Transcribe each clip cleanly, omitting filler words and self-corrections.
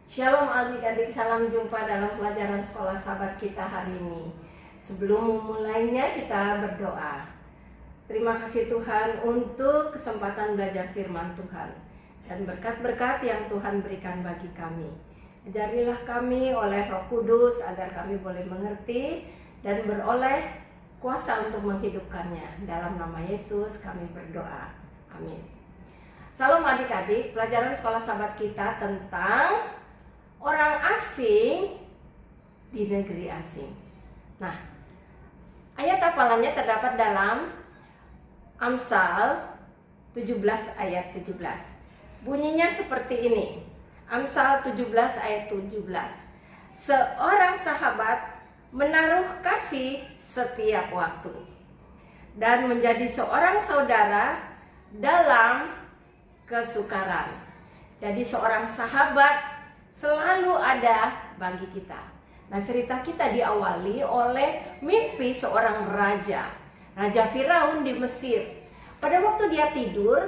Shalom adik-adik, salam jumpa dalam pelajaran sekolah sahabat kita hari ini. Sebelum memulainya kita berdoa. Terima kasih Tuhan untuk kesempatan belajar firman Tuhan dan berkat-berkat yang Tuhan berikan bagi kami. Ajarilah kami oleh Roh Kudus agar kami boleh mengerti dan beroleh kuasa untuk menghidupkannya. Dalam nama Yesus kami berdoa. Amin. Salam adik-adik, pelajaran sekolah sahabat kita tentang orang asing di negeri asing. Nah, ayat hafalannya terdapat dalam Amsal 17 ayat 17. Bunyinya seperti ini. Amsal 17 ayat 17. Seorang sahabat menaruh kasih setiap waktu dan menjadi seorang saudara dalam kesukaran. Jadi seorang sahabat selalu ada bagi kita. Nah, cerita kita diawali oleh mimpi seorang raja, Raja Firaun di Mesir. Pada waktu dia tidur,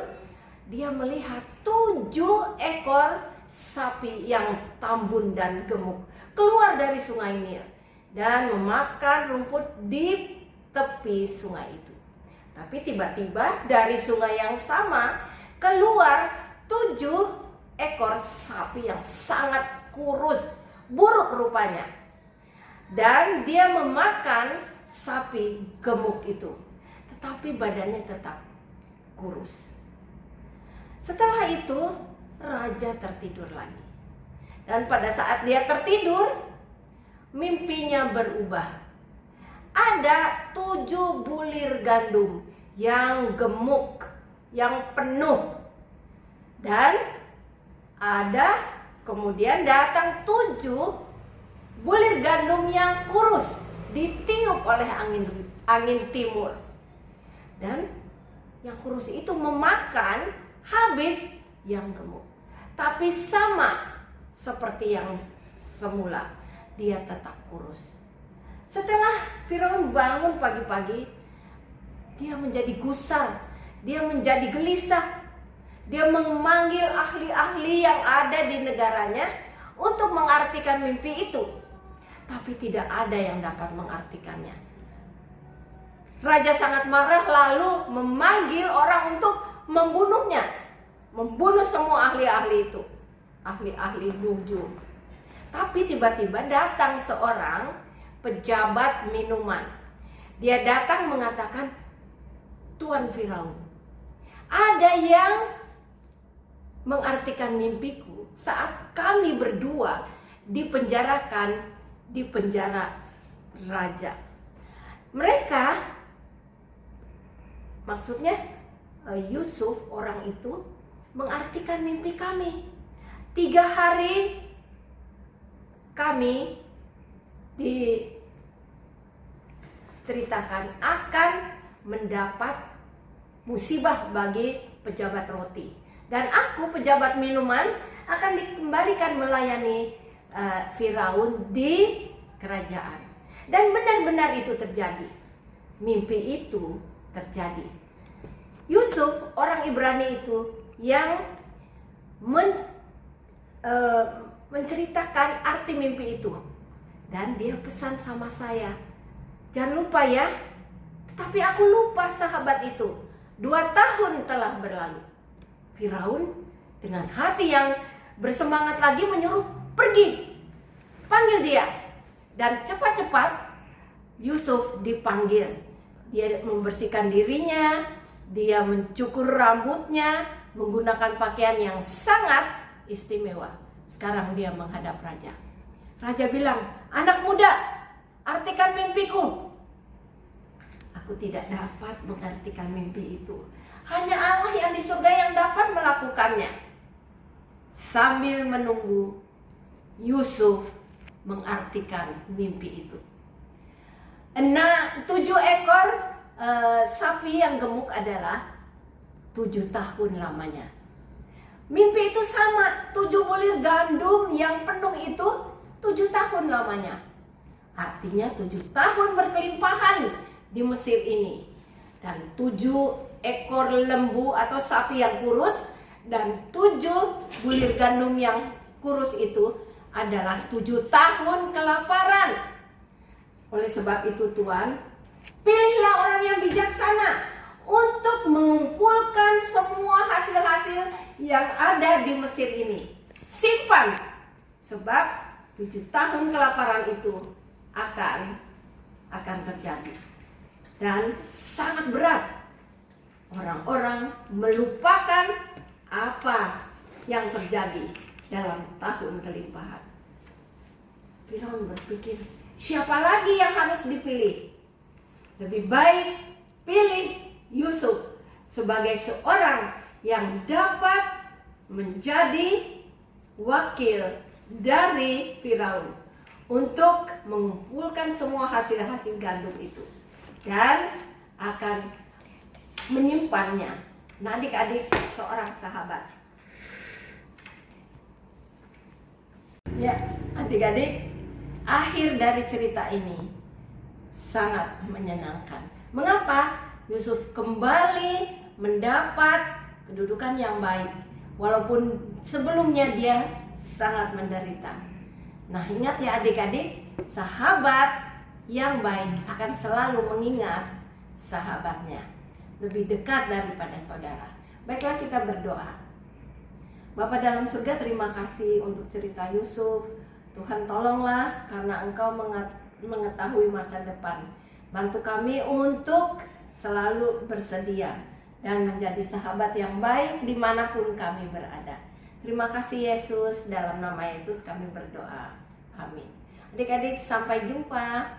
dia melihat 7 ekor sapi yang tambun dan gemuk keluar dari sungai Nil dan memakan rumput di tepi sungai itu. Tapi tiba-tiba dari sungai yang sama keluar 7 ekor sapi yang sangat kurus, buruk rupanya. Dan dia memakan sapi gemuk itu, tetapi badannya tetap kurus. Setelah itu, raja tertidur lagi. Dan pada saat dia tertidur, mimpinya berubah. Ada 7 bulir gandum yang gemuk, yang penuh. Dan kemudian datang 7 bulir gandum yang kurus, ditiup oleh angin timur. Dan yang kurus itu memakan habis yang gemuk. Tapi sama seperti yang semula, dia tetap kurus. Setelah Firaun bangun pagi-pagi, dia menjadi gusar, dia menjadi gelisah. Dia memanggil ahli-ahli yang ada di negaranya untuk mengartikan mimpi itu. Tapi tidak ada yang dapat mengartikannya. Raja sangat marah lalu memanggil orang untuk membunuhnya. Membunuh semua ahli-ahli itu. Ahli-ahli nujum. Tapi tiba-tiba datang seorang pejabat minuman. Dia datang mengatakan, Tuan Firaun, ada yang mengartikan mimpiku saat kami berdua dipenjarakan di penjara raja. Mereka, maksudnya Yusuf orang itu mengartikan mimpi kami. 3 hari kami diceritakan akan mendapat musibah bagi pejabat roti. Dan aku, pejabat minuman, akan dikembalikan melayani Firaun di kerajaan. Dan benar-benar itu terjadi. Mimpi itu terjadi. Yusuf, orang Ibrani itu, yang menceritakan arti mimpi itu. Dan dia pesan sama saya, jangan lupa ya. Tetapi aku lupa sahabat itu. 2 tahun telah berlalu. Firaun dengan hati yang bersemangat lagi menyuruh pergi. Panggil dia. Dan cepat-cepat Yusuf dipanggil. Dia membersihkan dirinya, dia mencukur rambutnya, menggunakan pakaian yang sangat istimewa. Sekarang dia menghadap raja. Raja bilang, anak muda, artikan mimpiku. Aku tidak dapat mengartikan mimpi itu. Hanya Allah yang di surga yang dapat melakukannya. Sambil menunggu, Yusuf mengartikan mimpi itu. 7 ekor sapi yang gemuk adalah 7 tahun lamanya. Mimpi itu sama, 7 bulir gandum yang penuh itu 7 tahun lamanya. Artinya 7 tahun berkelimpahan di Mesir ini. Dan 7 ekor lembu atau sapi yang kurus dan 7 bulir gandum yang kurus itu adalah 7 tahun kelaparan. Oleh sebab itu Tuhan, pilihlah orang yang bijaksana untuk mengumpulkan semua hasil-hasil yang ada di Mesir ini. Simpan, sebab 7 tahun kelaparan itu akan terjadi. Dan sangat berat. Orang-orang melupakan apa yang terjadi dalam tahun kelimpahan. Firaun berpikir, siapa lagi yang harus dipilih? Lebih baik pilih Yusuf sebagai seorang yang dapat menjadi wakil dari Firaun untuk mengumpulkan semua hasil-hasil gandum itu dan akan menyimpannya. Nah, adik-adik, seorang sahabat. Ya, adik-adik, akhir dari cerita ini sangat menyenangkan. Mengapa? Yusuf kembali mendapat kedudukan yang baik, walaupun sebelumnya dia sangat menderita. Nah, ingat ya adik-adik, sahabat yang baik akan selalu mengingat sahabatnya, lebih dekat daripada saudara. Baiklah, kita berdoa. Bapa dalam surga, terima kasih untuk cerita Yusuf. Tuhan, tolonglah karena Engkau mengetahui masa depan. Bantu kami untuk selalu bersedia dan menjadi sahabat yang baik dimanapun kami berada. Terima kasih Yesus, dalam nama Yesus kami berdoa. Amin. Adik-adik, sampai jumpa.